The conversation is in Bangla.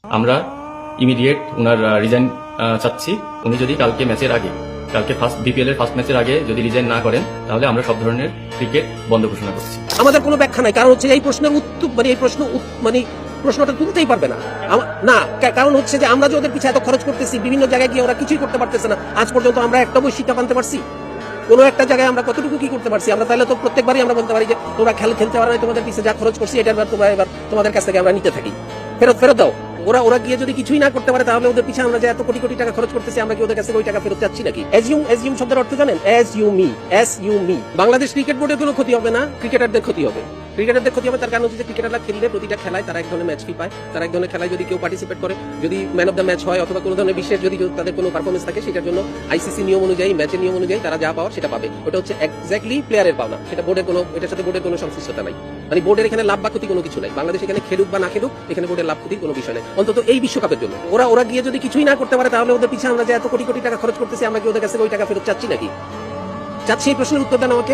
আমরা ইমিডিয়েট ওনার রিজাইন চাচ্ছি। উনি যদি কালকে ম্যাচের আগে, কালকে ফার্স্ট বিপিএল এর ফার্স্ট ম্যাচের আগে যদি রিজাইন না করেন, তাহলে আমরা সব ধরনের ক্রিকেট বন্ধ ঘোষণা করছি। আমাদের কোনো ব্যাখ্যা নাই, কারণ হচ্ছে এই প্রশ্নের উত্তর প্রশ্নটা তুলতেই পারবে না। কারণ হচ্ছে যে আমরা যে ওদের পিছিয়ে এত খরচ করতেছি, বিভিন্ন জায়গায় গিয়ে ওরা কিছুই করতে পারতেছে না। আজ পর্যন্ত আমরা একটা বই শিক্ষা আনতে পারছি? কোনো একটা জায়গায় আমরা কতটুকু কি করতে পারছি? আমরা তাহলে তো প্রত্যেকবারই আমরা বলতে পারি যে তোমরা খেলতে পারো না, তোমাদের পিছিয়ে যা খরচ করছি এটার এবার তোমাদের কাছ থেকে আমরা নিতে থাকি, ফেরত দাও। ওরা গিয়ে যদি কিছুই না করতে পারে, তাহলে ওদের পিছিয়ে আমরা যে এত কোটি কোটি টাকা খরচ করতেছি, আমরা কি ওদের কাছে ওই টাকা ফেরত চাচ্ছি নাকি? এসইউম শব্দের অর্থ জানেন? S U me. Bangladesh cricket বোর্ডের কোনো ক্ষতি হবে না, ক্রিকেটারদের ক্ষতি হবে। তার কারণ হচ্ছে যে ক্রিকেটাররা খেললে প্রতিটা খেলায় তারা এক ধরনের ম্যাচ ফি পায়। তারা এক ধরনের খেলায় যদি কেউ পার্টিসিপেট করে, যদি ম্যান অফ দ্য ম্যাচ হয় অথবা কোনো ধরনের বিশেষ যদি তাদের কোনো পারফরমেন্স থাকে, সেটার জন্য আইসিসি নিয়ম অনুযায়ী, ম্যাচের নিয়ম অনুযায়ী তারা যা পাওয়ার সেটা পাবে। ওটা হচ্ছে এক্স্যাক্টলি প্লেয়ারের পাওনা, সেটা এটার সাথে বোর্ডের কোনো সংশ্লিষ্টতা নাই। মানে বোর্ডের এখানে লাভ বা ক্ষতি কোনো কিছু নাই। বাংলাদেশ এখানে খেলুক বা না খেলুক, এখানে বোর্ডের লাভ ক্ষতির কোনো বিষয় নেই, অন্তত এই বিশ্বকাপের জন্য। ওরা গিয়ে যদি কিছুই না করতে পারে, তাহলে ওদের পিছিয়ে আমরা যে এত কোটি কোটি টাকা খরচ করতেছি, আমরা কি ওদের কাছে ওই টাকা ফেরত চাচ্ছি নাকি? চাচ্ছি? এই প্রশ্নের উত্তর দেন আমাকে।